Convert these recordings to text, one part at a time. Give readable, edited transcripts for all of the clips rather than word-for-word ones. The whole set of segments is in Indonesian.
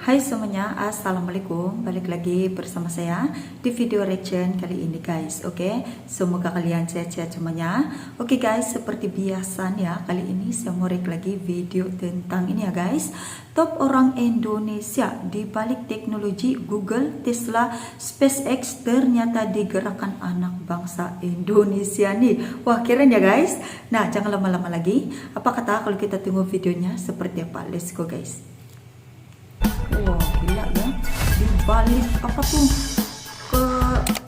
Hai semuanya, assalamualaikum. Balik lagi bersama saya di video reaction kali ini guys. Oke, semoga kalian sehat-sehat semuanya. Oke guys, seperti biasanya kali ini saya mau react lagi video tentang ini ya guys. Top orang Indonesia di balik teknologi Google, Tesla, SpaceX ternyata digerakkan anak bangsa Indonesia nih. Wah, keren ya guys. Nah, jangan lama-lama lagi. Apa kata kalau kita tunggu videonya seperti apa? Let's go guys. Wah, gila ya. Di balik apa tuh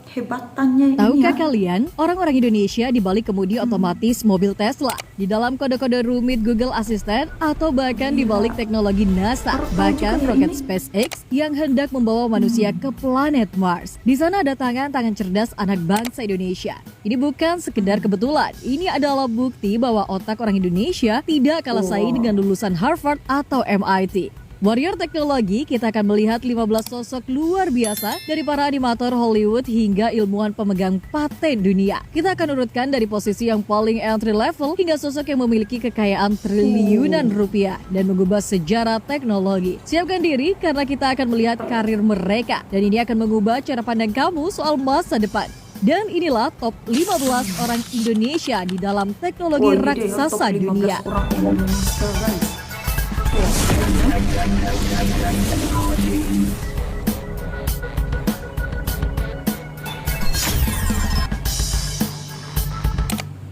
kehebatannya ini. Tahukah ya? kalian, orang-orang Indonesia di balik kemudi otomatis mobil Tesla, di dalam kode-kode rumit Google Assistant, atau bahkan di balik teknologi NASA, bahkan roket SpaceX yang hendak membawa manusia ke planet Mars. Di sana ada tangan-tangan cerdas anak bangsa Indonesia. Ini bukan sekedar kebetulan, ini adalah bukti bahwa otak orang Indonesia tidak kalah saing dengan lulusan Harvard atau MIT. Warrior teknologi, kita akan melihat 15 sosok luar biasa dari para animator Hollywood hingga ilmuwan pemegang paten dunia. Kita akan urutkan dari posisi yang paling entry level hingga sosok yang memiliki kekayaan triliunan rupiah dan mengubah sejarah teknologi. Siapkan diri karena kita akan melihat karir mereka dan ini akan mengubah cara pandang kamu soal masa depan. Dan inilah top 15 orang Indonesia di dalam teknologi raksasa dunia.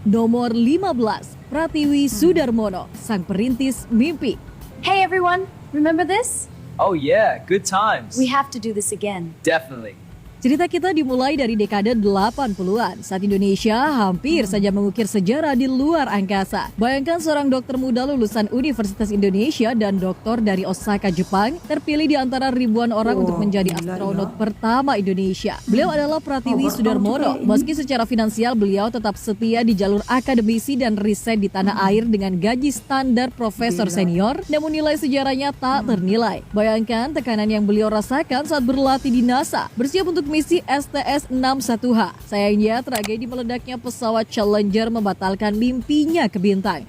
Nomor 15, Pratiwi Sudarmono, sang perintis mimpi. Hey everyone, remember this? Oh yeah, good times. We have to do this again. Definitely. Cerita kita dimulai dari dekade 80-an saat Indonesia hampir saja mengukir sejarah di luar angkasa. Bayangkan seorang dokter muda lulusan Universitas Indonesia dan doktor dari Osaka, Jepang terpilih di antara ribuan orang untuk menjadi astronot pertama Indonesia. Beliau adalah Pratiwi Sudarmono. Meski secara finansial beliau tetap setia di jalur akademisi dan riset di tanah air dengan gaji standar profesor senior, namun nilai sejarahnya tak ternilai. Bayangkan tekanan yang beliau rasakan saat berlatih di NASA, bersiap untuk misi STS-61H. Sayangnya, tragedi meledaknya pesawat Challenger membatalkan mimpinya ke bintang.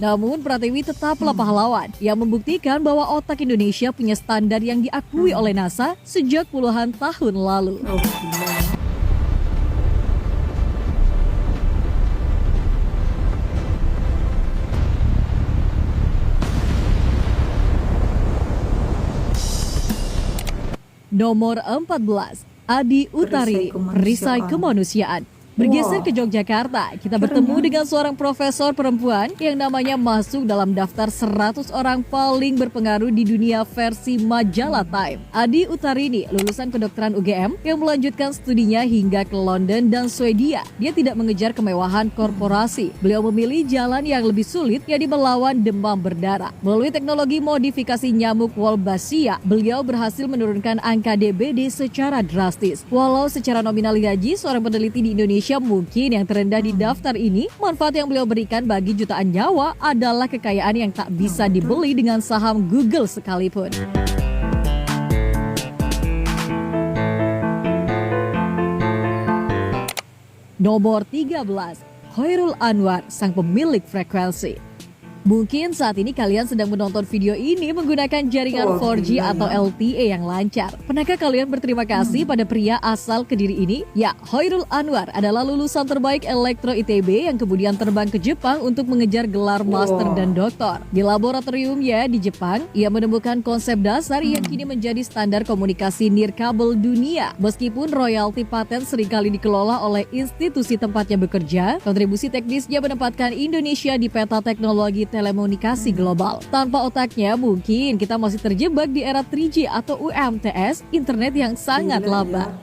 Namun, Pratiwi tetaplah pahlawan yang membuktikan bahwa otak Indonesia punya standar yang diakui oleh NASA sejak puluhan tahun lalu. Nomor 14, Adi Utarini, perisai kemanusiaan. Bergeser ke Yogyakarta, kita bertemu dengan seorang profesor perempuan yang namanya masuk dalam daftar 100 orang paling berpengaruh di dunia versi majalah Time. Adi Utarini, lulusan kedokteran UGM yang melanjutkan studinya hingga ke London dan Swedia. Dia tidak mengejar kemewahan korporasi. Beliau memilih jalan yang lebih sulit, yaitu melawan demam berdarah. Melalui teknologi modifikasi nyamuk Wolbachia, beliau berhasil menurunkan angka DBD secara drastis. Walau secara nominal gaji seorang peneliti di Indonesia mungkin yang terendah di daftar ini, manfaat yang beliau berikan bagi jutaan nyawa adalah kekayaan yang tak bisa dibeli dengan saham Google sekalipun. Nomor 13, Khairul Anwar, sang pemilik frekuensi. Mungkin saat ini kalian sedang menonton video ini menggunakan jaringan 4G atau LTE yang lancar. Pernahkah kalian berterima kasih pada pria asal Kediri ini? Ya, Khairul Anwar adalah lulusan terbaik Elektro ITB yang kemudian terbang ke Jepang untuk mengejar gelar master dan doktor. Di laboratoriumnya di Jepang, ia menemukan konsep dasar yang kini menjadi standar komunikasi nirkabel dunia. Meskipun royalti paten seringkali dikelola oleh institusi tempatnya bekerja, kontribusi teknisnya menempatkan Indonesia di peta teknologi telekomunikasi global. Tanpa otaknya, mungkin kita masih terjebak di era 3G atau UMTS, internet yang sangat lambat.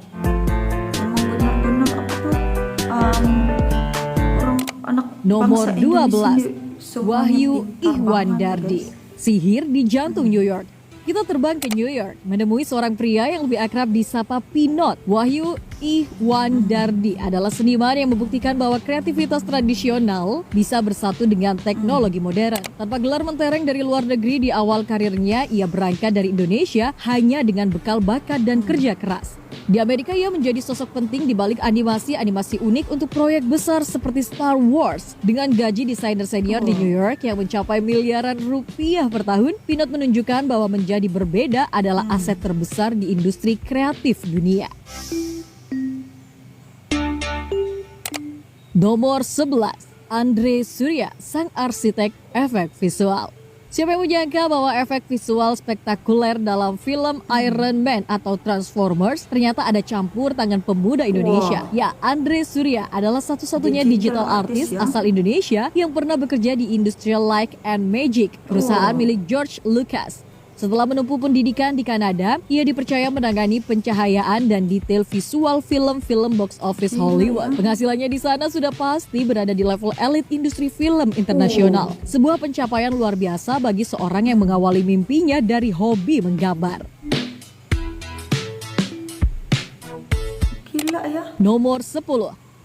Nomor 12, Wahyu Ihwandardi, sihir di jantung New York. Kita terbang ke New York, menemui seorang pria yang lebih akrab disapa Pinot. Wahyu Ihwandardi adalah seniman yang membuktikan bahwa kreativitas tradisional bisa bersatu dengan teknologi modern. Tanpa gelar mentereng dari luar negeri di awal karirnya, ia berangkat dari Indonesia hanya dengan bekal bakat dan kerja keras. Di Amerika ia menjadi sosok penting di balik animasi-animasi unik untuk proyek besar seperti Star Wars. Dengan gaji desainer senior di New York yang mencapai miliaran rupiah per tahun, Pinot menunjukkan bahwa menjadi berbeda adalah aset terbesar di industri kreatif dunia. Nomor 11, Andre Surya, sang arsitek efek visual. Siapa yang menyangka bahwa efek visual spektakuler dalam film Iron Man atau Transformers ternyata ada campur tangan pemuda Indonesia. Ya, Andre Surya adalah satu-satunya digital artist asal Indonesia yang pernah bekerja di Industrial Light and Magic, perusahaan milik George Lucas. Setelah menempuh pendidikan di Kanada, ia dipercaya menangani pencahayaan dan detail visual film-film box office Hollywood. Penghasilannya di sana sudah pasti berada di level elit industri film internasional. Sebuah pencapaian luar biasa bagi seorang yang mengawali mimpinya dari hobi menggambar. Gila ya. Nomor 10,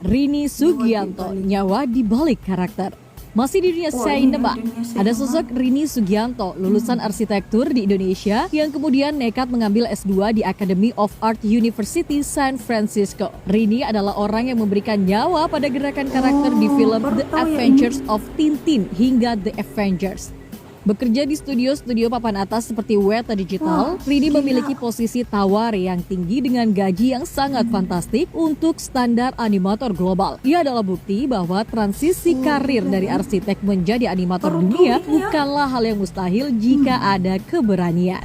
Rini Sugianto, nyawa di balik karakter. Masih di dunia sinema, ada sosok Rini Sugianto, lulusan arsitektur di Indonesia yang kemudian nekat mengambil S2 di Academy of Art University San Francisco. Rini adalah orang yang memberikan nyawa pada gerakan karakter di film The Adventures of Tintin hingga The Avengers. Bekerja di studio-studio papan atas seperti Weta Digital, Rini memiliki posisi tawar yang tinggi dengan gaji yang sangat fantastik untuk standar animator global. Ia adalah bukti bahwa transisi karir dari arsitek menjadi animator dunia bukanlah hal yang mustahil jika ada keberanian.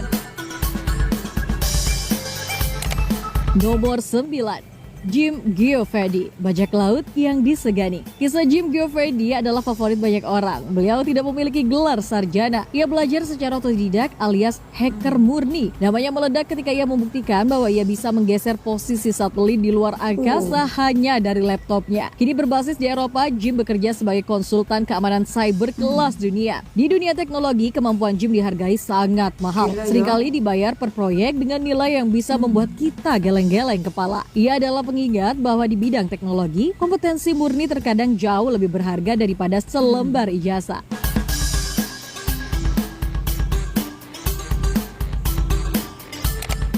Nomor 9, Jim Giovedi, bajak laut yang disegani. Kisah Jim Giovedi adalah favorit banyak orang. Beliau tidak memiliki gelar sarjana. Ia belajar secara otodidak alias hacker murni. Namanya meledak ketika ia membuktikan bahwa ia bisa menggeser posisi satelit di luar angkasa hanya dari laptopnya. Kini berbasis di Eropa, Jim bekerja sebagai konsultan keamanan cyber kelas dunia. Di dunia teknologi, kemampuan Jim dihargai sangat mahal. Seringkali dibayar per proyek dengan nilai yang bisa membuat kita geleng-geleng kepala. Ia adalah mengingat bahwa di bidang teknologi, kompetensi murni terkadang jauh lebih berharga daripada selembar ijazah.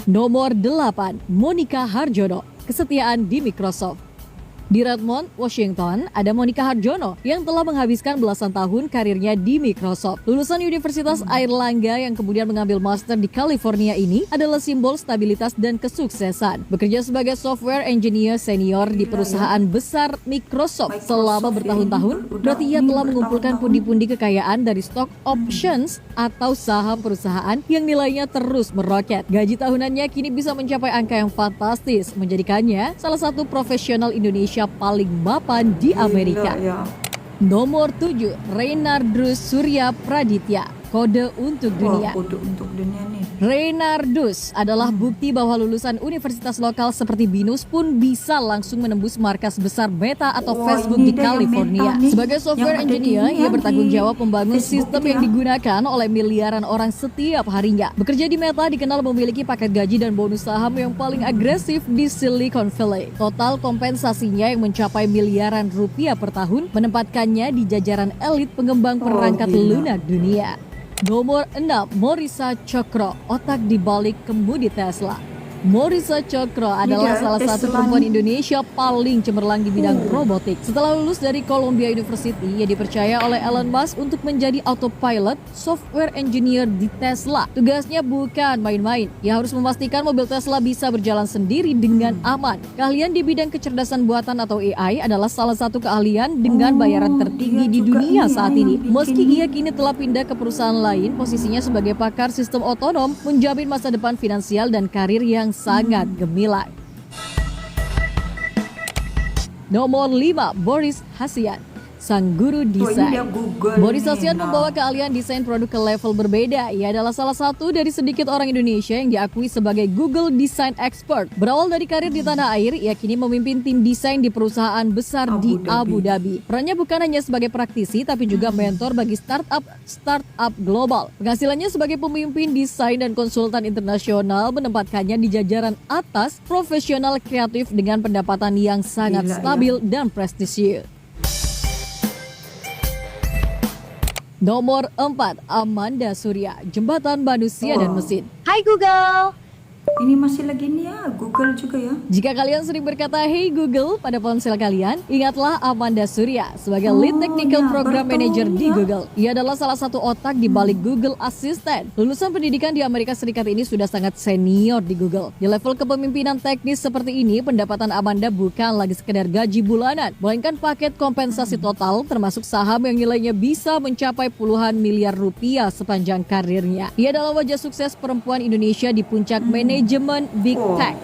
Nomor 8, Monica Harjono, kesetiaan di Microsoft. Di Redmond, Washington, ada Monica Harjono yang telah menghabiskan belasan tahun karirnya di Microsoft. Lulusan Universitas Airlangga yang kemudian mengambil master di California ini adalah simbol stabilitas dan kesuksesan. Bekerja sebagai software engineer senior di perusahaan besar Microsoft selama bertahun-tahun, berarti ia telah mengumpulkan pundi-pundi kekayaan dari stock options atau saham perusahaan yang nilainya terus meroket. Gaji tahunannya kini bisa mencapai angka yang fantastis, menjadikannya salah satu profesional Indonesia paling mapan di Amerika. Nomor 7, Reynardus Surya Praditya, kode untuk dunia. Kode untuk dunia nih. Reynardus adalah bukti bahwa lulusan universitas lokal seperti BINUS pun bisa langsung menembus markas besar Meta atau Facebook di California. Sebagai software engineer, ia bertanggung jawab membangun sistem yang digunakan oleh miliaran orang setiap harinya. Bekerja di Meta dikenal memiliki paket gaji dan bonus saham yang paling agresif di Silicon Valley. Total kompensasinya yang mencapai miliaran rupiah per tahun menempatkannya di jajaran elit pengembang perangkat lunak dunia. Nomor 6, Morisa Chokro, otak di balik kemudi Tesla. Morisa Chokro adalah salah satu perempuan Indonesia paling cemerlang di bidang robotik. Setelah lulus dari Columbia University, ia dipercaya oleh Elon Musk untuk menjadi autopilot software engineer di Tesla. Tugasnya bukan main-main. Ia harus memastikan mobil Tesla bisa berjalan sendiri dengan aman. Keahlian di bidang kecerdasan buatan atau AI adalah salah satu keahlian dengan bayaran tertinggi di dunia saat ini. Meski ia kini telah pindah ke perusahaan lain, posisinya sebagai pakar sistem otonom menjamin masa depan finansial dan karir yang sangat gemilang. Nomor 5, Boris Hasian, sang guru desain. Boris Hasian membawa keahlian desain produk ke level berbeda. Ia adalah salah satu dari sedikit orang Indonesia yang diakui sebagai Google Design Expert. Berawal dari karir di tanah air, ia kini memimpin tim desain di perusahaan besar di Abu Dhabi. Perannya bukan hanya sebagai praktisi, tapi juga mentor bagi startup global. Penghasilannya sebagai pemimpin desain dan konsultan internasional menempatkannya di jajaran atas profesional kreatif dengan pendapatan yang sangat stabil dan prestisius. Nomor 4, Amanda Surya, jembatan manusia dan mesin. Hi Google! Ini masih lagi nih ya, Google juga ya. Jika kalian sering berkata "Hey Google" pada ponsel kalian, ingatlah Amanda Surya sebagai Lead Technical ya, Program baru tahu Manager nih di ya. Google. Ia adalah salah satu otak di balik Google Assistant. Lulusan pendidikan di Amerika Serikat ini sudah sangat senior di Google. Di level kepemimpinan teknis seperti ini, pendapatan Amanda bukan lagi sekedar gaji bulanan, melainkan paket kompensasi total termasuk saham yang nilainya bisa mencapai puluhan miliar rupiah sepanjang karirnya. Ia adalah wajah sukses perempuan Indonesia di puncak manajemen Big Tech.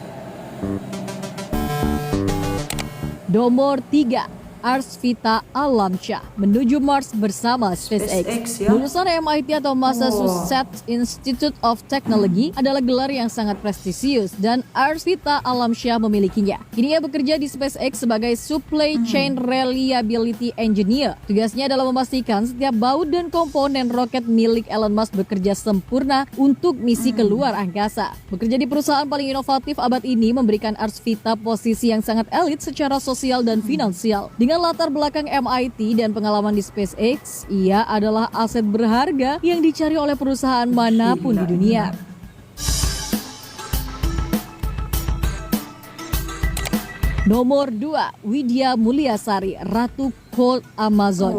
Nomor 3, Arsvita Alamsyah menuju Mars bersama SpaceX. SpaceX, ya. Lulusan MIT atau Massachusetts Institute of Technology adalah gelar yang sangat prestisius dan Arsvita Alamsyah memilikinya. Kini ia bekerja di SpaceX sebagai Supply Chain Reliability Engineer. Tugasnya adalah memastikan setiap baut dan komponen roket milik Elon Musk bekerja sempurna untuk misi keluar angkasa. Bekerja di perusahaan paling inovatif abad ini memberikan Arsvita posisi yang sangat elit secara sosial dan finansial. Dengan latar belakang MIT dan pengalaman di SpaceX, ia adalah aset berharga yang dicari oleh perusahaan manapun di dunia. Nomor 2, Widya Mulyasari, Ratu Cold Amazon.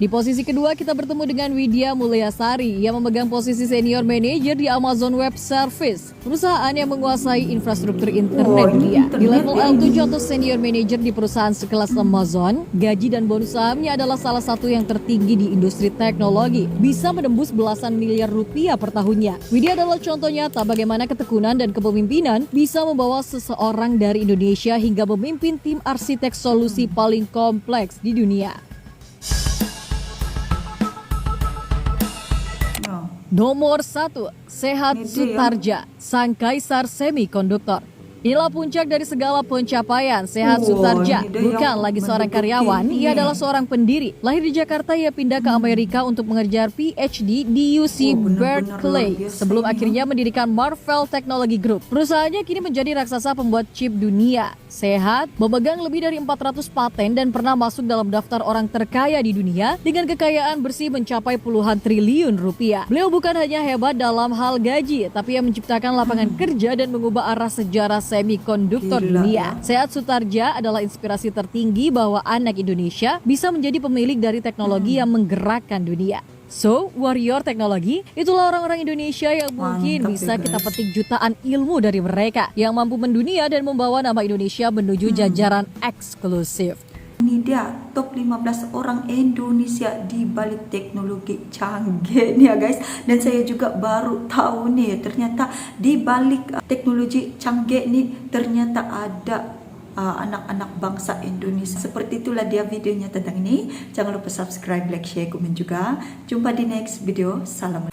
Di posisi kedua kita bertemu dengan Widya Mulyasari. Ia memegang posisi senior manager di Amazon Web Service, perusahaan yang menguasai infrastruktur internet dunia. Di level L7 atau senior manager di perusahaan sekelas Amazon, gaji dan bonus sahamnya adalah salah satu yang tertinggi di industri teknologi, bisa menembus belasan miliar rupiah per tahunnya. Widya adalah contoh nyata bagaimana ketekunan dan kepemimpinan bisa membawa seseorang dari Indonesia hingga memimpin tim arsitek solusi paling kompleks di dunia. Nomor 1, Sehat Sutarja, sang kaisar semikonduktor. Inilah puncak dari segala pencapaian. Sehat Sutarja bukan lagi seorang karyawan, ia adalah seorang pendiri. Lahir di Jakarta, ia pindah ke Amerika untuk mengejar PhD di UC Berkeley sebelum akhirnya mendirikan Marvell Technology Group. Perusahaannya kini menjadi raksasa pembuat chip dunia. Sehat memegang lebih dari 400 paten dan pernah masuk dalam daftar orang terkaya di dunia dengan kekayaan bersih mencapai puluhan triliun rupiah. Beliau bukan hanya hebat dalam hal gaji, tapi ia menciptakan lapangan kerja dan mengubah arah sejarah semikonduktor dunia. Sehat Sutarja adalah inspirasi tertinggi bahwa anak Indonesia bisa menjadi pemilik dari teknologi yang menggerakkan dunia. So, warrior teknologi, itulah orang-orang Indonesia yang mungkin bisa kita petik jutaan ilmu dari mereka yang mampu mendunia dan membawa nama Indonesia menuju jajaran eksklusif. Ini dia top 15 orang Indonesia di balik teknologi canggih nih ya guys. Dan saya juga baru tahu nih ternyata di balik teknologi canggih nih ternyata ada anak-anak bangsa Indonesia. Seperti itulah dia videonya tentang ini. Jangan lupa subscribe, like, share, komen juga. Jumpa di next video. Salam.